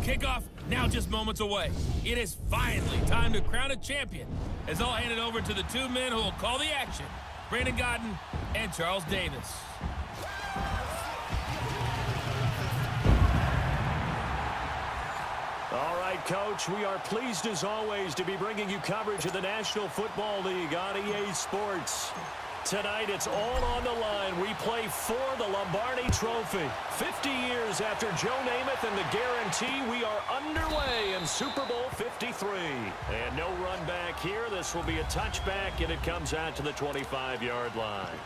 Kickoff now just moments away. It is finally time to crown a champion, as I'll hand it over to the two men who will call the action, Brandon Godden and Charles Davis. All right, Coach, we are pleased as always to be bringing you coverage of the National Football League on EA Sports. Tonight, it's all on the line. We play for the Lombardi Trophy. 50 years after Joe Namath and the guarantee, we are underway in Super Bowl 53. And no run back here. This will be a touchback, and it comes out to the 25-yard line.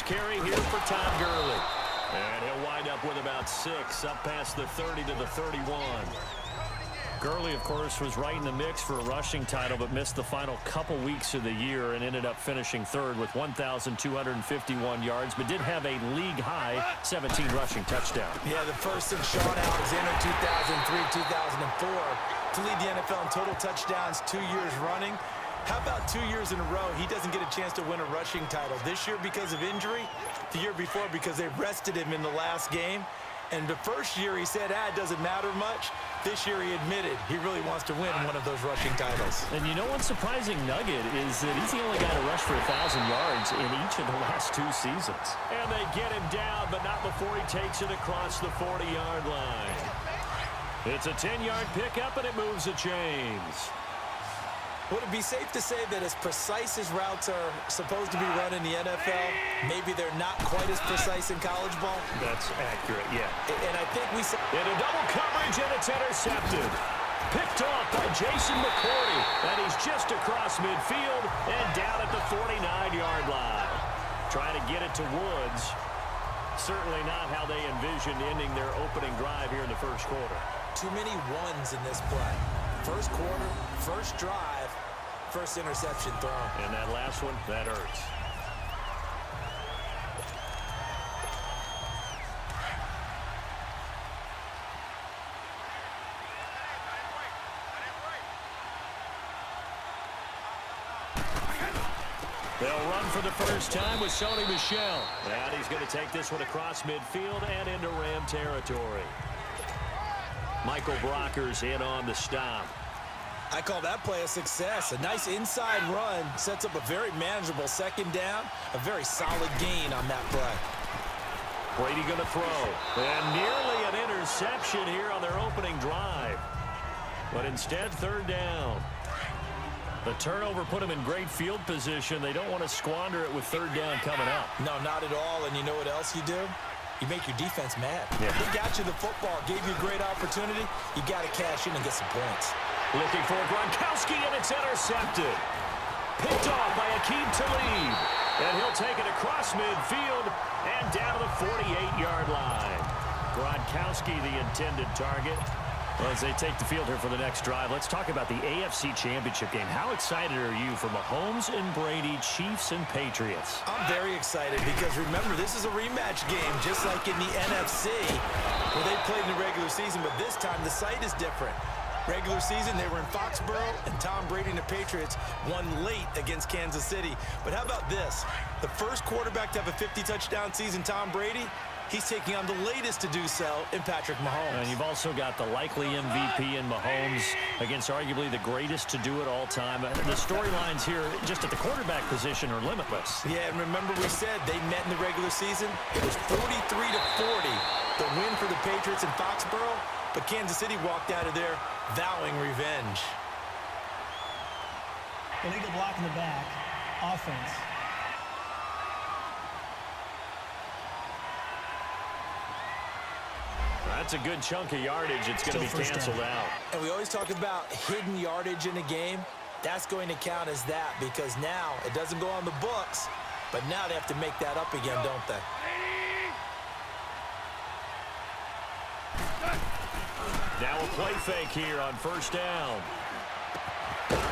Carry here for Todd Gurley. And he'll wind up with about 6, up past the 30 to the 31. Gurley, of course, was right in the mix for a rushing title, but missed the final couple weeks of the year and ended up finishing third with 1,251 yards, but did have a league-high 17 rushing touchdowns. Yeah, the first since Sean Alexander 2003-2004 to lead the NFL in total touchdowns 2 years running. How about 2 years in a row, he doesn't get a chance to win a rushing title? This year because of injury, the year before because they rested him in the last game. And the first year he said, it doesn't matter much. This year he admitted he really wants to win one of those rushing titles. And you know one surprising nugget is that he's the only guy to rush for 1,000 yards in each of the last 2 seasons. And they get him down, but not before he takes it across the 40-yard line. It's a 10-yard pickup, and it moves the chains. Would it be safe to say that as precise as routes are supposed to be run in the NFL, maybe they're not quite as precise in college ball? That's accurate, yeah. And I think we saw... In a double coverage, and it's intercepted. Picked off by Jason McCourty. And he's just across midfield and down at the 49-yard line. Trying to get it to Woods. Certainly not how they envisioned ending their opening drive here in the first quarter. Too many ones in this play. First quarter, first drive, first interception thrown. And that last one, that hurts. They'll run for the first time with Sony Michel. And he's going to take this one across midfield and into Ram territory. Michael Brockers in on the stop. I call that play a success. A nice inside run sets up a very manageable second down. A very solid gain on that play. Brady going to throw. And nearly an interception here on their opening drive. But instead, third down. The turnover put them in great field position. They don't want to squander it with third down coming up. No, not at all. And you know what else you do? You make your defense mad. Yeah. They got you the football, gave you a great opportunity. You got to cash in and get some points. Looking for Gronkowski, and it's intercepted. Picked off by Aqib Talib. And he'll take it across midfield and down to the 48-yard line. Gronkowski, the intended target. Well, as they take the field here for the next drive, let's talk about the AFC Championship game. How excited are you for Mahomes and Brady, Chiefs and Patriots? I'm very excited because, remember, this is a rematch game, just like in the NFC, where they played in the regular season, but this time the site is different. Regular season, they were in Foxborough, and Tom Brady and the Patriots won late against Kansas City. But how about this? The first quarterback to have a 50-touchdown season, Tom Brady, he's taking on the latest to do so in Patrick Mahomes. And you've also got the likely MVP in Mahomes against arguably the greatest to do it all time. The storylines here just at the quarterback position are limitless. Yeah, and remember we said they met in the regular season. It was 43-40, the win for the Patriots in Foxborough. But Kansas City walked out of there vowing revenge. Illegal block in the back. Offense. That's a good chunk of yardage. It's going to be canceled out. And we always talk about hidden yardage in a game. That's going to count as that because now it doesn't go on the books, but now they have to make that up again, don't they? Now a play fake here on first down.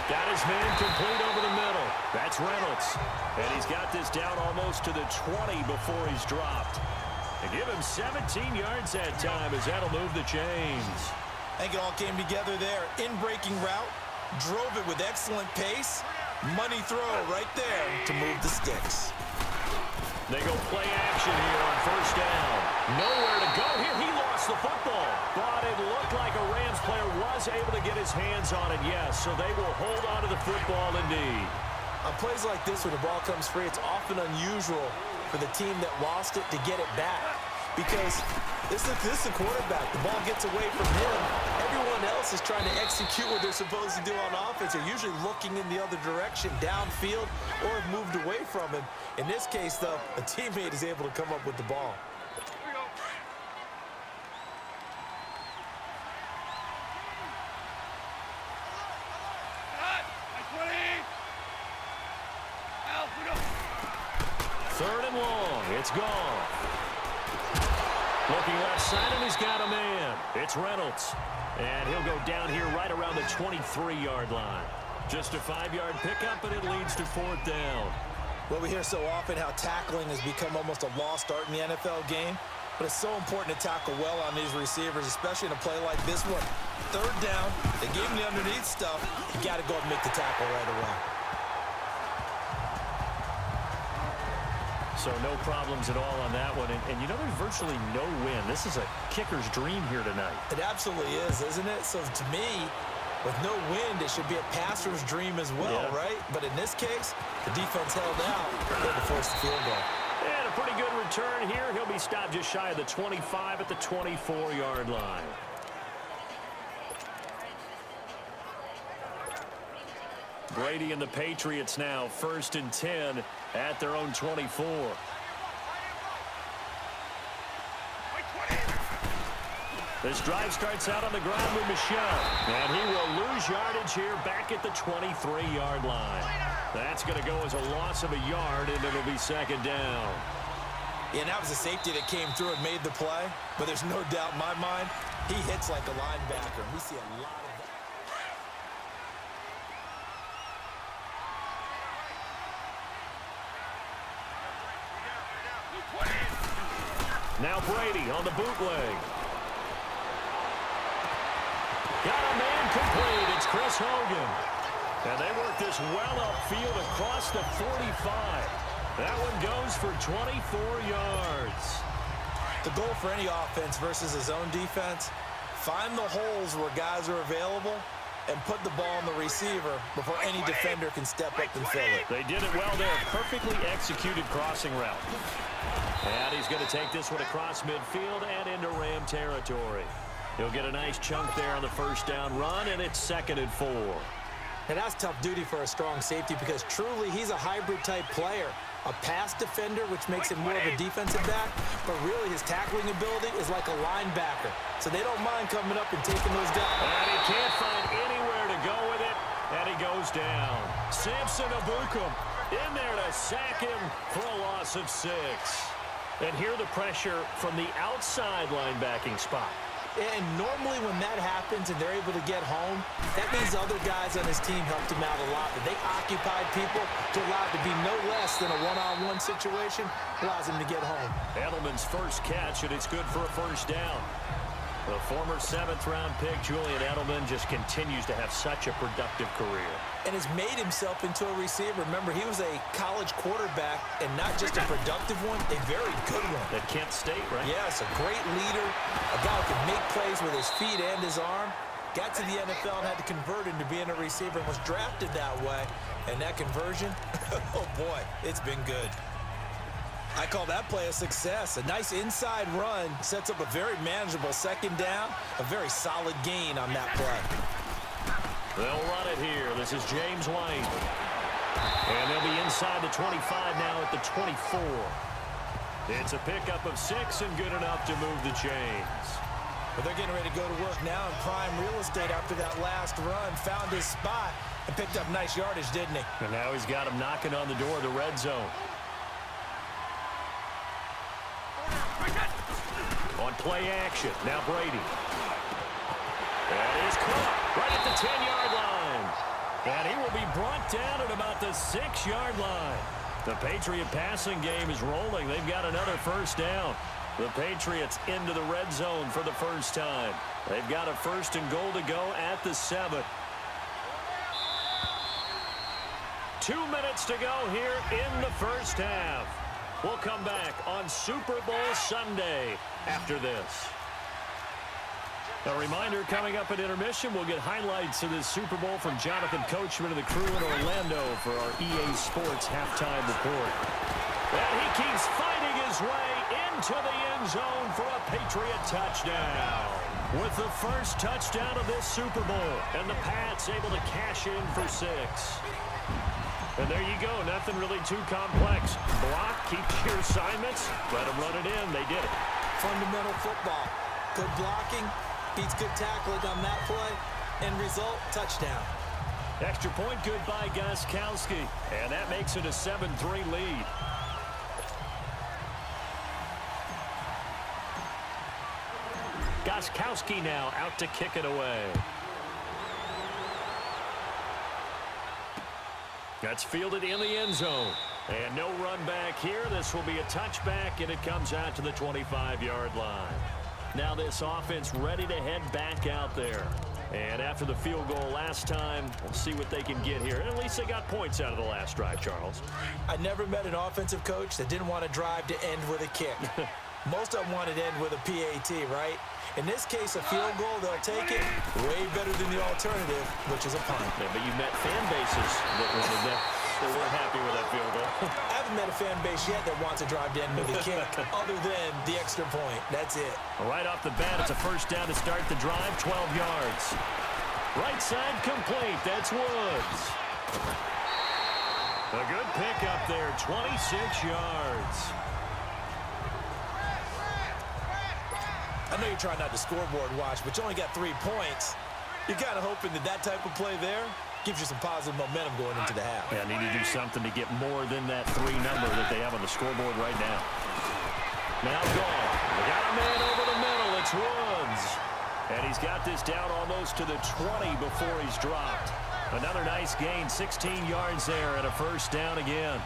Got his man complete over the middle. That's Reynolds. And he's got this down almost to the 20 before he's dropped. And give him 17 yards that time as that'll move the chains. I think it all came together there. In-breaking route, drove it with excellent pace. Money throw right there to move the sticks. They go play action here on first down. Nowhere to go here. He lost the football. But it looked like a Rams player was able to get his hands on it, yes. So they will hold on to the football indeed. On plays like this, when the ball comes free, it's often unusual for the team that lost it to get it back. Because this is the quarterback. The ball gets away from him. Everyone else is trying to execute what they're supposed to do on offense. They're usually looking in the other direction, downfield, or have moved away from him. In this case, though, a teammate is able to come up with the ball. Third and long. It's gone. Looking left side, and he's got a man. It's Reynolds. And he'll go down here right around the 23-yard line. Just a 5-yard pickup, but it leads to fourth down. Well, we hear so often how tackling has become almost a lost art in the NFL game. But it's so important to tackle well on these receivers, especially in a play like this one. Third down, they gave him the underneath stuff. You got to go and make the tackle right away. So no problems at all on that one. And you know, there's virtually no win. This is a kicker's dream here tonight. It absolutely is, isn't it? So to me, with no wind, it should be a passer's dream as well, right? But in this case, the defense held out. They had to force the field goal. And a pretty good return here. He'll be stopped just shy of the 25 at the 24-yard line. Brady and the Patriots now 1st and 10 at their own 24. This drive starts out on the ground with Michel. And he will lose yardage here back at the 23-yard line. That's going to go as a loss of a yard, and it'll be second down. Yeah, and that was a safety that came through and made the play. But there's no doubt in my mind, he hits like a linebacker. We see a lot of that. Now Brady on the bootleg. Got a man complete. It's Chris Hogan. And they work this well upfield across the 45. That one goes for 24 yards. The goal for any offense versus a zone defense, find the holes where guys are available and put the ball on the receiver before any defender can step up and fill it. They did it well there. Perfectly executed crossing route. And he's going to take this one across midfield and into Ram territory. He'll get a nice chunk there on the first down run, and it's 2nd and 4. And that's tough duty for a strong safety because truly he's a hybrid type player. A pass defender, which makes him more of a defensive back, but really his tackling ability is like a linebacker. So they don't mind coming up and taking those guys. And he can't find anywhere to go with it, and he goes down. Samson Abukum in there to sack him for a loss of 6. And here the pressure from the outside linebacking spot. And normally when that happens and they're able to get home, that means other guys on his team helped him out a lot. That they occupied people to allow it to be no less than a one-on-one situation, allows him to get home. Edelman's first catch, and it's good for a first down. The former 7th-round pick, Julian Edelman, just continues to have such a productive career. And has made himself into a receiver. Remember, he was a college quarterback, and not just a productive one, a very good one. At Kent State, right? Yes, a great leader, a guy who can make plays with his feet and his arm. Got to the NFL and had to convert into being a receiver and was drafted that way. And that conversion, oh boy, it's been good. I call that play a success. A nice inside run sets up a very manageable second down. A very solid gain on that play. They'll run it here. This is James White. And they'll be inside the 25 now at the 24. It's a pickup of 6 and good enough to move the chains. But they're getting ready to go to work now in prime real estate after that last run. Found his spot and picked up nice yardage, didn't he? And now he's got him knocking on the door of the red zone. On play action, now Brady. That is caught right at the 10-yard line. And he will be brought down at about the 6-yard line. The Patriot passing game is rolling. They've got another first down. The Patriots into the red zone for the first time. They've got a 1st and goal to go at the 7. 2 minutes to go here in the first half. We'll come back on Super Bowl Sunday after this. A reminder, coming up at intermission, we'll get highlights of this Super Bowl from Jonathan Coachman and the crew in Orlando for our EA Sports halftime report. And he keeps fighting his way into the end zone for a Patriot touchdown. With the first touchdown of this Super Bowl, and the Pats able to cash in for 6. And there you go, nothing really too complex. Block, keep your assignments, let them run it in. They did it. Fundamental football. Good blocking. Beats good tackling on that play. End result, touchdown. Extra point, good by Gostkowski. And that makes it a 7-3 lead. Gostkowski now out to kick it away. That's fielded in the end zone. And no run back here. This will be a touchback, and it comes out to the 25-yard line. Now this offense ready to head back out there. And after the field goal last time, we'll see what they can get here. And at least they got points out of the last drive, Charles. I never met an offensive coach that didn't want to drive to end with a kick. Most of them wanted to end with a PAT, right? In this case, a field goal, they'll take it way better than the alternative, which is a punt. Yeah, but you met fan bases that weren't happy with that field goal. I haven't met a fan base yet that wants to drive to end with a kick other than the extra point. That's it. Right off the bat, it's a first down to start the drive, 12 yards. Right side complete. That's Woods. A good pick up there, 26 yards. I know you're trying not to scoreboard watch, but you only got 3 points. You're kind of hoping that that type of play there gives you some positive momentum going into the half. Yeah, need to do something to get more than that 3 number that they have on the scoreboard right now. Now gone. They got a man over the middle. It's Woods. And he's got this down almost to the 20 before he's dropped. Another nice gain, 16 yards there and a first down again.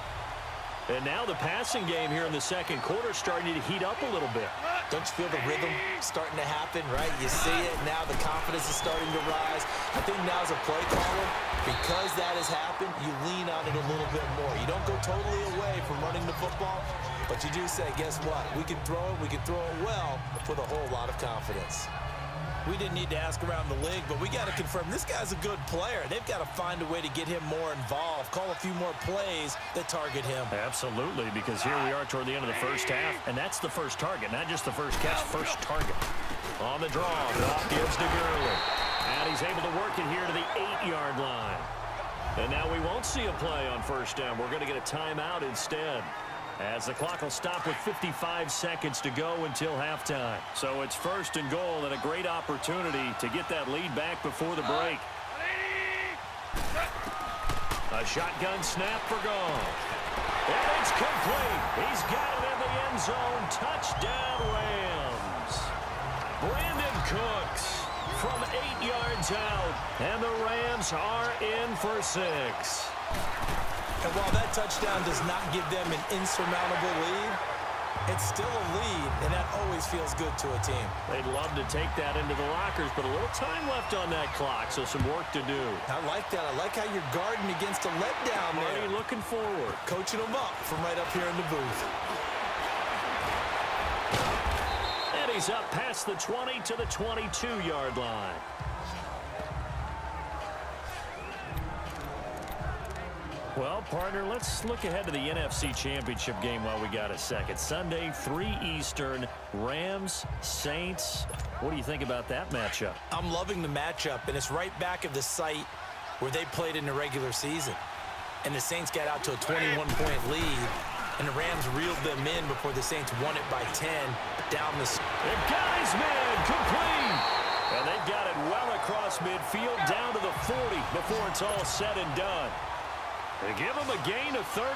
And now the passing game here in the second quarter starting to heat up a little bit. Don't you feel the rhythm starting to happen, right? You see it now. The confidence is starting to rise. I think now as a play caller, because that has happened, you lean on it a little bit more. You don't go totally away from running the football, but you do say, guess what? We can throw it well with a whole lot of confidence. We didn't need to ask around the league, but we got to confirm this guy's a good player. They've got to find a way to get him more involved, call a few more plays that target him. Absolutely, because here we are toward the end of the first half, and that's the first target, not just the first catch, first target. On the draw, off gives to Gurley. And he's able to work it here to the 8-yard line. And now we won't see a play on first down. We're going to get a timeout instead, as the clock will stop with 55 seconds to go until halftime. So it's first and goal and a great opportunity to get that lead back before the break. A shotgun snap for Goff. And it's complete. He's got it in the end zone. Touchdown, Rams. Brandon Cooks from 8 yards out. And the Rams are in for 6. And while that touchdown does not give them an insurmountable lead, it's still a lead, and that always feels good to a team. They'd love to take that into the lockers, but a little time left on that clock, so some work to do. I like that. I like how you're guarding against a letdown there. Already looking forward. Coaching them up from right up here in the booth. And he's up past the 20 to the 22-yard line. Well, partner, let's look ahead to the NFC Championship game while we got a second. Sunday, 3 Eastern, Rams, Saints. What do you think about that matchup? I'm loving the matchup, and it's right back at the site where they played in the regular season. And the Saints got out to a 21-point lead, and the Rams reeled them in before the Saints won it by 10 down the... The guy's man complete! And they've got it well across midfield down to the 40 before it's all said and done. They give him a gain of 38.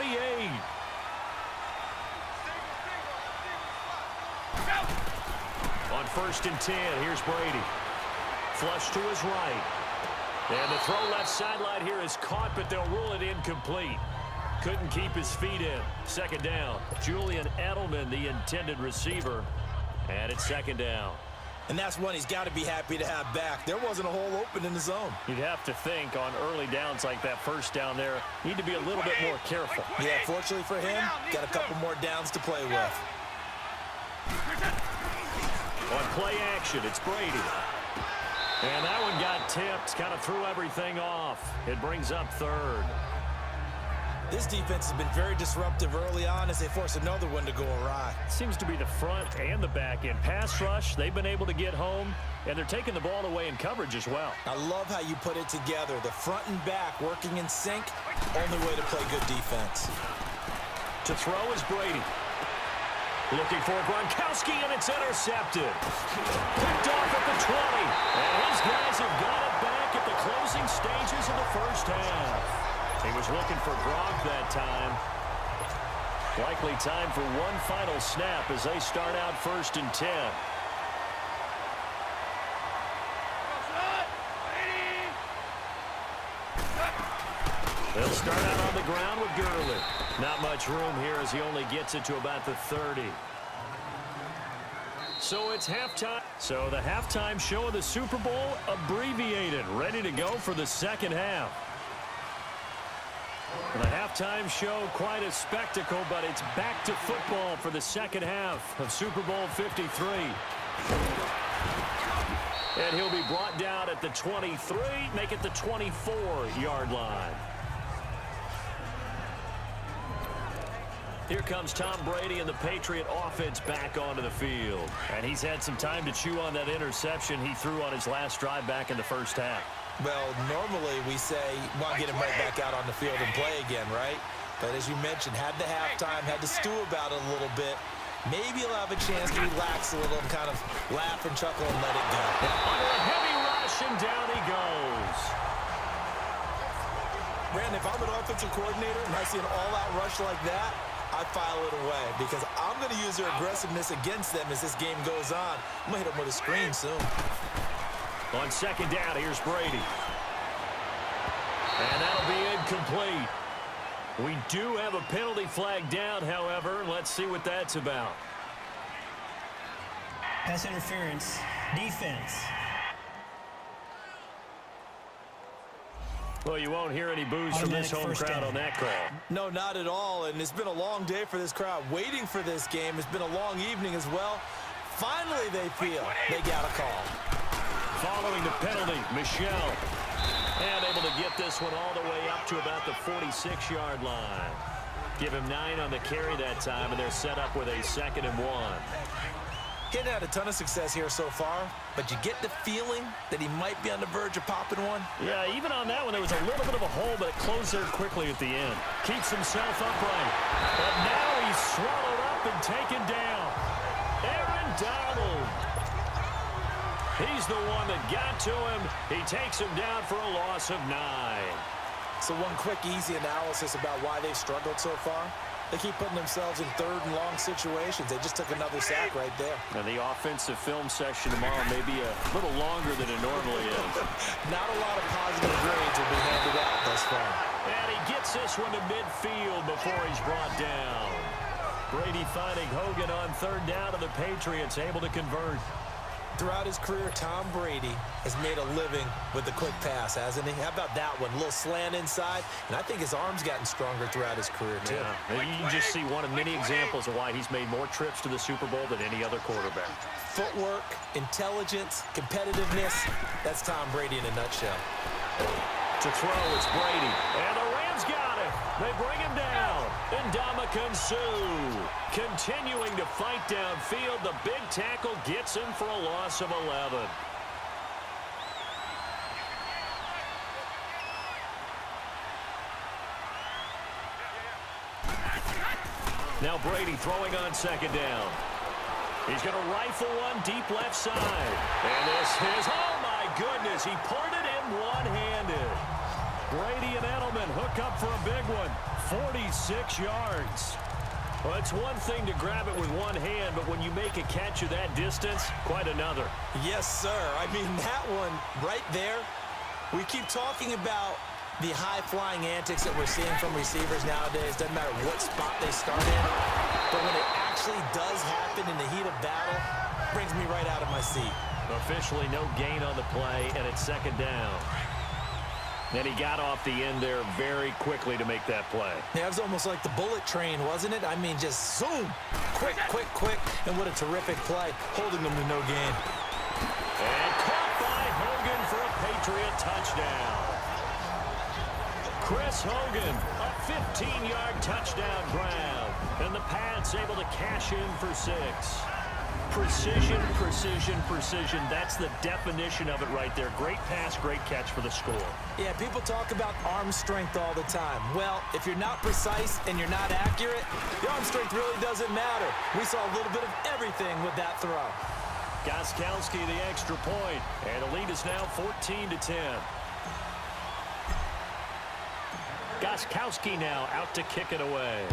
On 1st and 10, here's Brady. Flush to his right. And the throw left sideline here is caught, but they'll rule it incomplete. Couldn't keep his feet in. Second down. Julian Edelman, the intended receiver. And it's second down. And that's one he's got to be happy to have back. There wasn't a hole open in the zone. You'd have to think on early downs like that first down there, need to be a little bit more careful. Yeah, fortunately for him, got a couple more downs to play with. On play action, it's Brady. And that one got tipped, kind of threw everything off. It brings up third. This defense has been very disruptive early on as they force another one to go awry. Seems to be the front and the back end. Pass rush, they've been able to get home, and they're taking the ball away in coverage as well. I love how you put it together. The front and back working in sync, only way to play good defense. To throw is Brady. Looking for Gronkowski, and it's intercepted. Picked off at the 20. And his guys have got it back at the closing stages of the first half. He was looking for Gronk that time. Likely time for one final snap as they start out 1st and 10. They'll start out on the ground with Gurley. Not much room here as he only gets it to about the 30. So it's halftime. So the halftime show of the Super Bowl abbreviated, ready to go for the second half. The halftime show, quite a spectacle, but it's back to football for the second half of Super Bowl 53. And he'll be brought down at the 23, make it the 24-yard line. Here comes Tom Brady and the Patriot offense back onto the field. And he's had some time to chew on that interception he threw on his last drive back in the first half. Well, normally we say, want to get him right back out on the field and play again, right? But as you mentioned, had the halftime, had to stew about it a little bit. Maybe he'll have a chance to relax a little and kind of laugh and chuckle and let it go. Under a heavy rush, and down he goes. Brandon, if I'm an offensive coordinator and I see an all-out rush like that, I file it away because I'm going to use their aggressiveness against them as this game goes on. I'm going to hit them with a screen soon. On second down, here's Brady. And that'll be incomplete. We do have a penalty flag down, however. Let's see what that's about. Pass interference. Defense. Well, you won't hear any boos from this home crowd on that call. No, not at all. And it's been a long day for this crowd. Waiting for this game. It's been a long evening as well. Finally, they feel they got a call. Following the penalty, Michelle. And able to get this one all the way up to about the 46-yard line. Give him 9 on the carry that time, and they're set up with a 2nd and 1. He's had a ton of success here so far, but you get the feeling that he might be on the verge of popping one. Yeah, even on that one, there was a little bit of a hole, but it closed there quickly at the end. Keeps himself upright. But now he's swallowed up and taken down. Aaron Donald. He's the one that got to him. He takes him down for a loss of 9. So one quick, easy analysis about why they've struggled so far. They keep putting themselves in 3rd and long situations. They just took another sack right there. Now the offensive film session tomorrow may be a little longer than it normally is. Not a lot of positive grades will be handed out thus far. And he gets this one to midfield before he's brought down. Brady finding Hogan on 3rd down, and the Patriots able to convert. Throughout his career, Tom Brady has made a living with the quick pass, hasn't he? How about that one? A little slant inside, and I think his arm's gotten stronger throughout his career, too. Yeah, you can just see one of many examples of why he's made more trips to the Super Bowl than any other quarterback. Footwork, intelligence, competitiveness, that's Tom Brady in a nutshell. To throw, it's Brady, and the Rams got it. They bring him down. Ndamukong Suh continuing to fight downfield. The big tackle gets him for a loss of 11. Now Brady throwing on 2nd down. He's going to rifle one deep left side. And this is, oh my goodness, he poured it in one-handed. Brady and Edelman hook up for a big one. 46 yards. Well, it's one thing to grab it with one hand, but when you make a catch of that distance, quite another. Yes, sir. I mean, that one right there, we keep talking about The high-flying antics that we're seeing from receivers nowadays, doesn't matter what spot they start in, but when it actually does happen in the heat of battle, brings me right out of my seat. Officially no gain on the play, and it's second down. And he got off the end there very quickly to make that play. Yeah, it was almost like the bullet train, wasn't it? I mean, just zoom. Quick, quick, quick. And what a terrific play, holding them to no gain. And caught by Hogan for a Patriot touchdown. Chris Hogan, a 15-yard touchdown grab. And the Pats able to cash in for 6. Precision, precision, precision. That's the definition of it right there. Great pass, great catch for the score. Yeah, people talk about arm strength all the time. Well, if you're not precise and you're not accurate, the arm strength really doesn't matter. We saw a little bit of everything with that throw. Gostkowski the extra point, and the lead is now 14-10. Gostkowski now out to kick it away.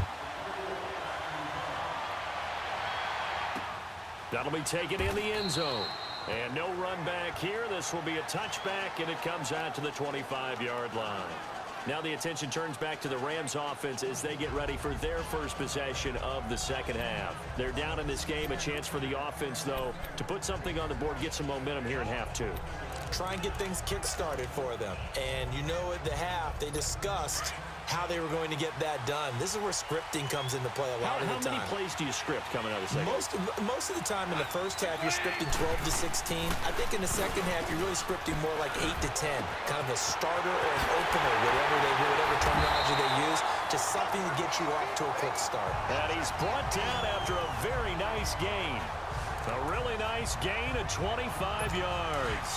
That'll be taken in the end zone. And no run back here. This will be a touchback, and it comes out to the 25-yard line. Now the attention turns back to the Rams offense as they get ready for their first possession of the second half. They're down in this game. A chance for the offense, though, to put something on the board, get some momentum here in half two. Try and get things kick-started for them. And you know at the half, they discussed how they were going to get that done. This is where scripting comes into play a lot of the time. How many plays do you script coming out of the second? Most of the time in the first half, you're scripting 12 to 16. I think in the second half, you're really scripting more like 8 to 10. Kind of a starter or an opener, whatever terminology they use. Just something to get you off to a quick start. And he's brought down after a very nice gain. A really nice gain of 25 yards.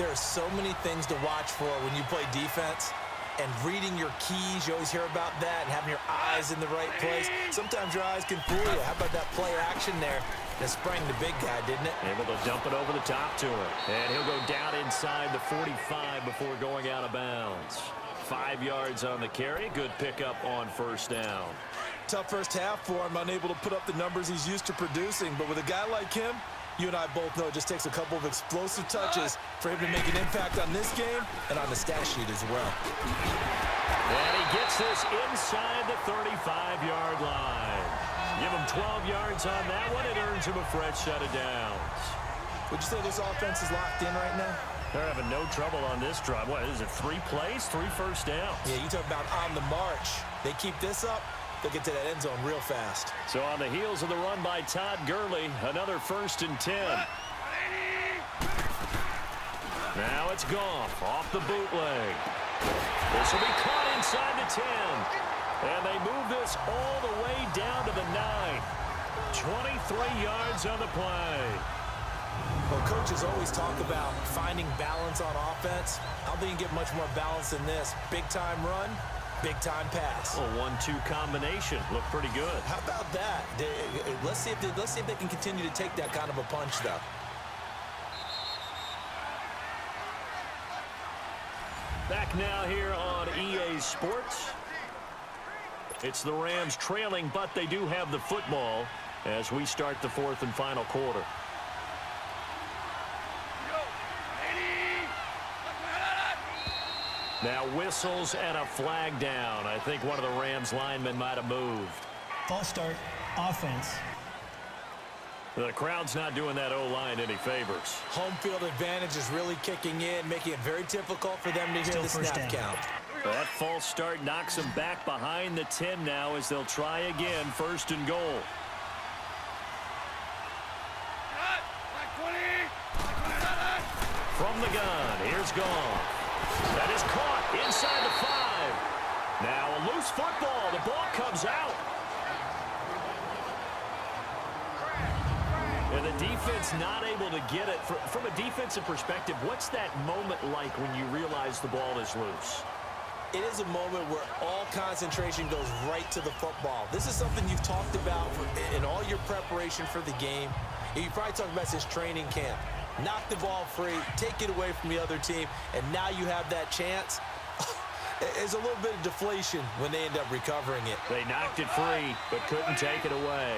There are so many things to watch for when you play defense. And reading your keys, you always hear about that, and having your eyes in the right place. Sometimes your eyes can fool you. How about that play action there? That sprang the big guy, didn't it? Able to dump it over the top to him. And he'll go down inside the 45 before going out of bounds. 5 yards on the carry. Good pickup on first down. Tough first half for him, unable to put up the numbers he's used to producing. But with a guy like him, you and I both know it just takes a couple of explosive touches for him to make an impact on this game and on the stat sheet as well. And he gets this inside the 35-yard line. Give him 12 yards on that one. It earns him a fresh set of downs. Would you say this offense is locked in right now? They're having no trouble on this drive. What is it, 3 plays, 3 first downs? Yeah, you talk about on the march. They keep this up, they'll get to that end zone real fast. So on the heels of the run by Todd Gurley, another 1st and 10. Now it's Goff off the bootleg. This will be caught inside the 10. And they move this all the way down to the 9. 23 yards on the play. Well, coaches always talk about finding balance on offense. I don't think you can get much more balance than this. Big-time run, big-time pass. A 1-2 combination. Looked pretty good. How about that? Let's see if they can continue to take that kind of a punch, though. Back now here on EA Sports. It's the Rams trailing, but they do have the football as we start the 4th and final quarter. Now whistles and a flag down. I think one of the Rams linemen might have moved. False start, offense. The crowd's not doing that O-line any favors. Home field advantage is really kicking in, making it very difficult for them to hear the snap count. That false start knocks them back behind the 10 now as they'll try again, 1st and goal. From the gun, here's Goff. That is caught inside the 5. Now a loose football. The ball comes out. And the defense not able to get it. From a defensive perspective, what's that moment like when you realize the ball is loose? It is a moment where all concentration goes right to the football. This is something you've talked about in all your preparation for the game. You probably talked about since training camp. Knock the ball free, take it away from the other team, and now you have that chance. There's a little bit of deflation when they end up recovering it. They knocked it free, but couldn't take it away.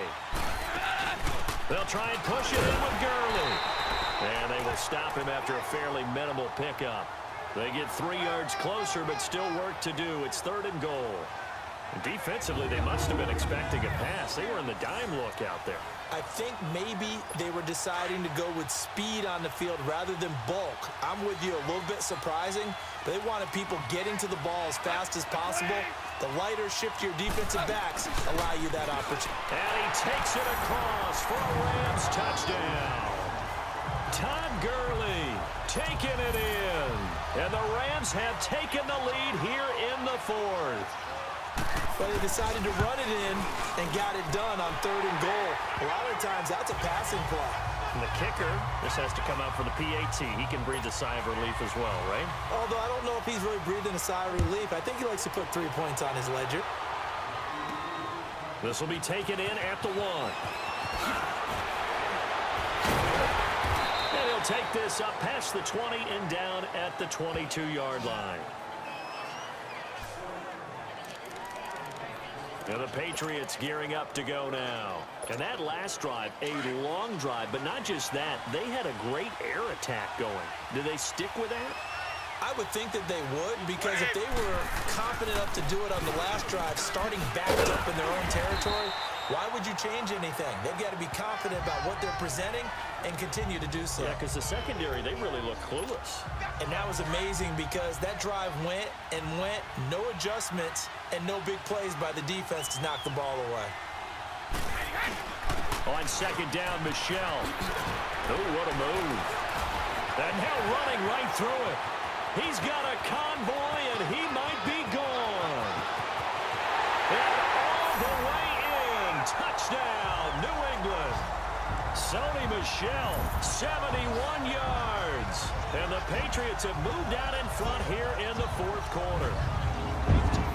They'll try and push it in with Gurley. And they will stop him after a fairly minimal pickup. They get 3 yards closer, but still work to do. It's 3rd and goal. Defensively, they must have been expecting a pass. They were in the dime look out there. I think maybe they were deciding to go with speed on the field rather than bulk. I'm with you, a little bit surprising. But they wanted people getting to the ball as fast as possible. The lighter, shiftier defensive backs allow you that opportunity. And he takes it across for a Rams touchdown. Todd Gurley taking it in. And the Rams have taken the lead here in the 4th. But they decided to run it in and got it done on 3rd and goal. A lot of times, that's a passing play. And the kicker, this has to come out for the PAT. He can breathe a sigh of relief as well, right? Although I don't know if he's really breathing a sigh of relief. I think he likes to put 3 points on his ledger. This will be taken in at the 1. And he'll take this up past the 20 and down at the 22-yard line. And the Patriots gearing up to go now. And that last drive, a long drive, but not just that. They had a great air attack going. Did they stick with that? I would think that they would, because if they were confident enough to do it on the last drive, starting backed up in their own territory, why would you change anything? They've got to be confident about what they're presenting and continue to do so. Yeah, because the secondary, they really look clueless. And that was amazing because that drive went and went, no adjustments, and no big plays by the defense to knock the ball away. On 2nd down, Michelle. Oh, what a move. And now running right through it. He's got a convoy, and he might be gone. And all the way in. Touchdown, New England. Sony Michel, 71 yards. And the Patriots have moved out in front here in the 4th quarter.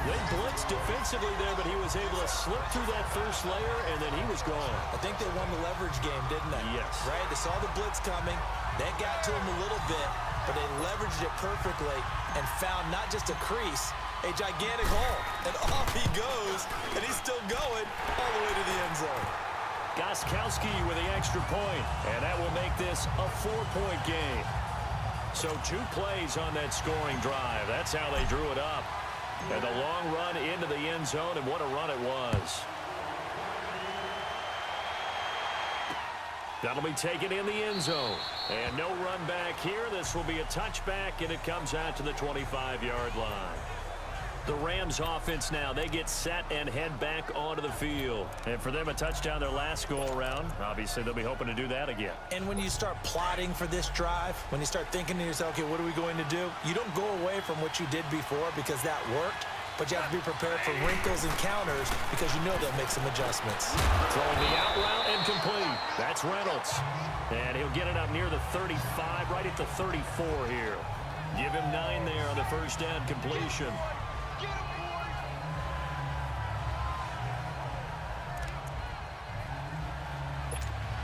They blitzed defensively there, but he was able to slip through that first layer, and then he was gone. I think they won the leverage game, didn't they? Yes. Right? They saw the blitz coming. That got to him a little bit, but they leveraged it perfectly and found not just a crease, a gigantic hole. And off he goes, and he's still going all the way to the end zone. Gostkowski with the extra point, and that will make this a 4-point game. So 2 plays on that scoring drive. That's how they drew it up. And the long run into the end zone, and what a run it was. That'll be taken in the end zone. And no run back here. This will be a touchback, and it comes out to the 25-yard line. The Rams offense now, they get set and head back onto the field. And for them, a touchdown their last go-around. Obviously, they'll be hoping to do that again. And when you start plotting for this drive, when you start thinking to yourself, okay, what are we going to do? You don't go away from what you did before because that worked, but you have to be prepared for wrinkles and counters because you know they'll make some adjustments. Throwing the out route incomplete. That's Reynolds. And he'll get it up near the 35, right at the 34 here. Give him 9 there on the first down completion.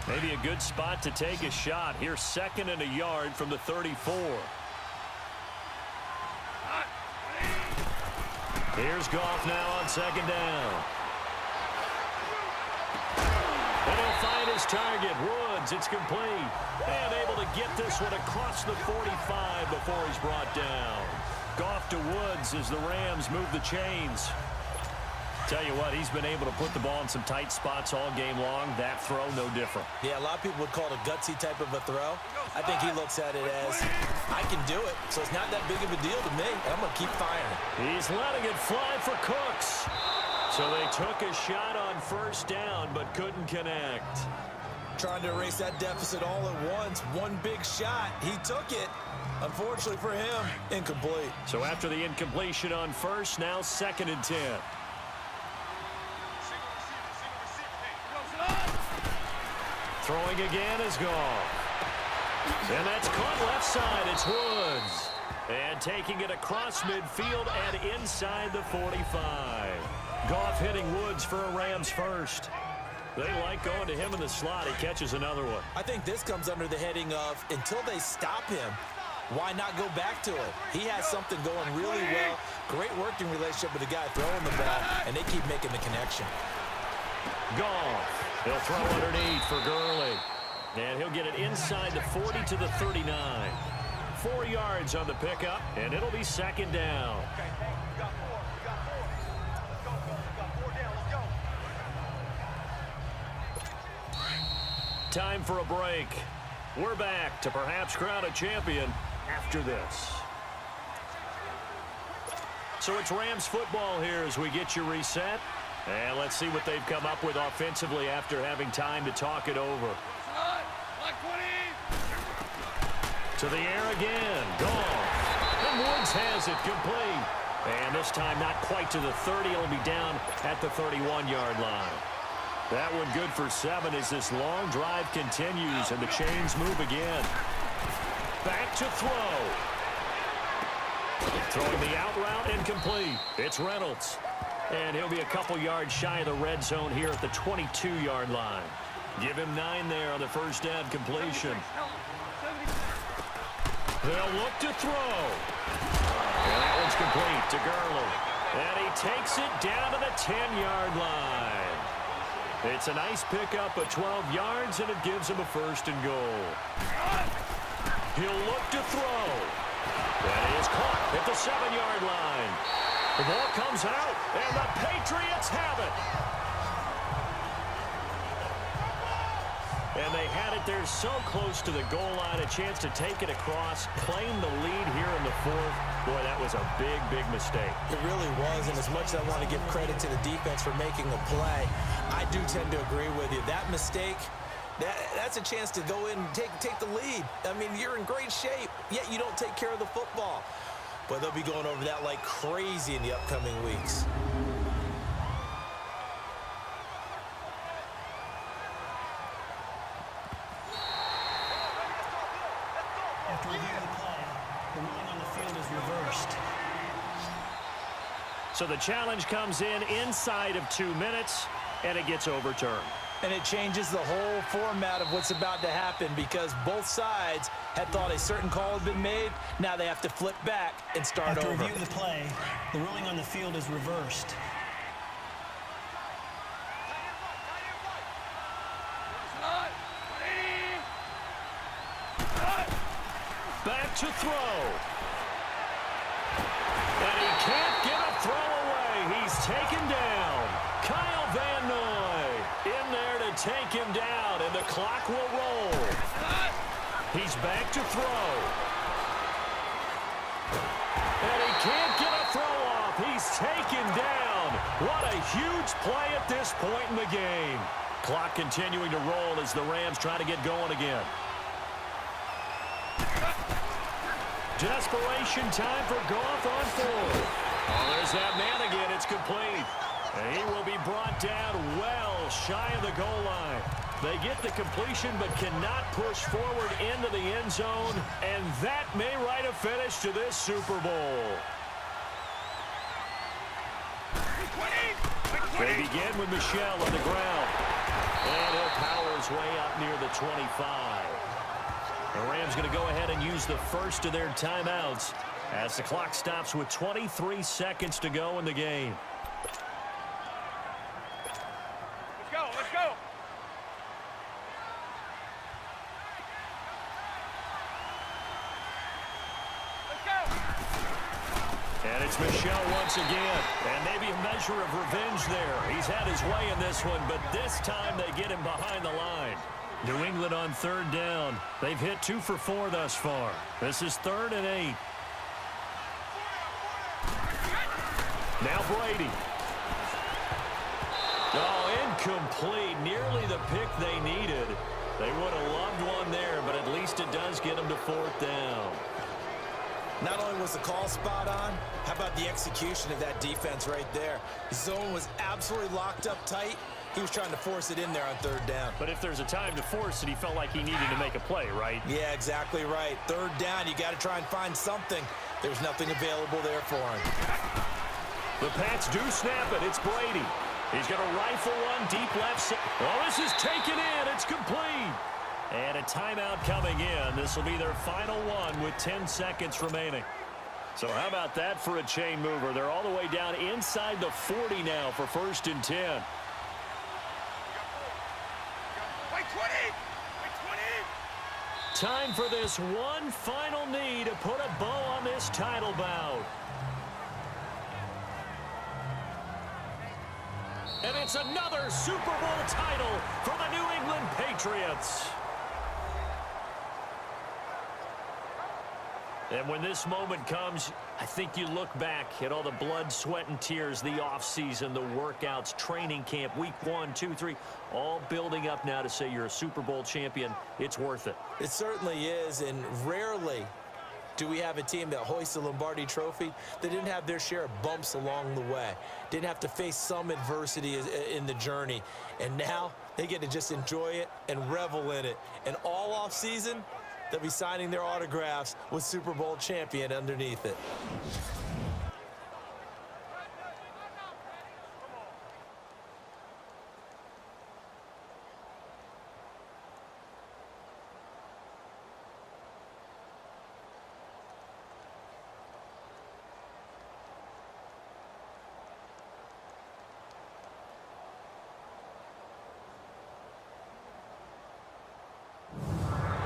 Maybe a good spot to take a shot. Here's 2nd and a yard from the 34. Here's Goff now on 2nd down. And he'll find his target. Woods, it's complete. And able to get this one across the 45 before he's brought down. Goff to Woods as the Rams move the chains. Tell you what, he's been able to put the ball in some tight spots all game long. That throw, no different. Yeah, a lot of people would call it a gutsy type of a throw. I think he looks at it as, I can do it, so it's not that big of a deal to me, and I'm going to keep firing. He's letting it fly for Cooks. So they took a shot on 1st down, but couldn't connect. Trying to erase that deficit all at once. One big shot. He took it. Unfortunately for him, incomplete. So after the incompletion on 1st, now 2nd and 10. Throwing again is Goff. And that's caught left side. It's Woods. And taking it across midfield and inside the 45. Goff hitting Woods for a Rams first. They like going to him in the slot. He catches another one. I think this comes under the heading of, until they stop him, why not go back to it? He has something going really well. Great working relationship with the guy throwing the ball, and they keep making the connection. Goff. He'll throw underneath for Gurley. And he'll get it inside the 40 to the 39. 4 yards on the pickup, and it'll be second down. Okay, hey, we got 4. We got 4. Let's go, fellas. We got 4 down. Let's go. Time for a break. We're back to perhaps crown a champion after this. So it's Rams football here as we get you reset. And let's see what they've come up with offensively after having time to talk it over. To the air again. Gone. And Woods has it complete. And this time not quite to the 30. It'll be down at the 31-yard line. That one good for 7 as this long drive continues and the chains move again. Back to throw. Throwing the out route incomplete. It's Reynolds. And he'll be a couple yards shy of the red zone here at the 22-yard line. Give him 9 there on the first down completion. They'll look to throw. And that one's complete to Gurley. And he takes it down to the 10-yard line. It's a nice pickup of 12 yards, and it gives him a first and goal. He'll look to throw. That is caught at the 7-yard line. The ball comes out, and the Patriots have it. And they had it there so close to the goal line, a chance to take it across, claim the lead here in the 4th. Boy, that was a big, big mistake. It really was, and as much as I want to give credit to the defense for making a play, I do tend to agree with you. That mistake, that's a chance to go in and take the lead. I mean, you're in great shape, yet you don't take care of the football. But they'll be going over that like crazy in the upcoming weeks. After reviewing the play, the ruling on the field is reversed. So the challenge comes in inside of 2 minutes, and it gets overturned. And it changes the whole format of what's about to happen because both sides had thought a certain call had been made. Now they have to flip back and start over. After reviewing the play, the ruling on the field is reversed. Back to throw. And he can't get a throw away. He's taken down. Kyle Van Noy in there to take him down, and the clock will roll. He's back to throw. And he can't get a throw off. He's taken down. What a huge play at this point in the game. Clock continuing to roll as the Rams try to get going again. Desperation time for Goff on 4. Oh, there's that man again. It's complete. And he will be brought down well shy of the goal line. They get the completion but cannot push forward into the end zone. And that may write a finish to this Super Bowl. They begin with Michel on the ground. And he'll power his way up near the 25. The Rams going to go ahead and use the first of their timeouts as the clock stops with 23 seconds to go in the game. Let's go, let's go. Let's go. And it's Michel once again. And maybe a measure of revenge there. He's had his way in this one, but this time they get him behind the line. New England on 3rd down. They've hit 2 for 4 thus far. This is 3rd and 8. Now Brady. Oh, incomplete. Nearly the pick they needed. They would have loved one there, but at least it does get them to 4th down. Not only was the call spot on, how about the execution of that defense right there? The zone was absolutely locked up tight. He was trying to force it in there on 3rd down. But if there's a time to force it, he felt like he needed to make a play, right? Yeah, exactly right. 3rd down, you got to try and find something. There's nothing available there for him. The Pats do snap it. It's Brady. He's going to rifle one deep left side. Oh, this is taken in. It's complete. And a timeout coming in. This will be their final one with 10 seconds remaining. So how about that for a chain mover? They're all the way down inside the 40 now for 1st and 10. Time for this one final knee to put a bow on this title bout. And it's another Super Bowl title for the New England Patriots. And when this moment comes, I think you look back at all the blood, sweat, and tears, the offseason, the workouts, training camp, week 1, 2, 3, all building up now to say you're a Super Bowl champion. It's worth it. It certainly is, and rarely do we have a team that hoists the Lombardi Trophy that didn't have their share of bumps along the way, didn't have to face some adversity in the journey, and now they get to just enjoy it and revel in it. And all offseason, they'll be signing their autographs with Super Bowl champion underneath it.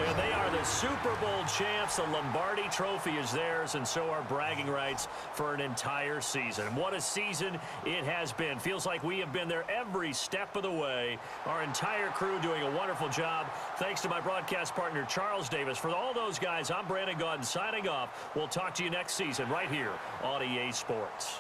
And they are the Super Bowl champs. The Lombardi Trophy is theirs, and so are bragging rights for an entire season. What a season it has been. Feels like we have been there every step of the way. Our entire crew doing a wonderful job. Thanks to my broadcast partner, Charles Davis. For all those guys, I'm Brandon Gaudin signing off. We'll talk to you next season right here on EA Sports.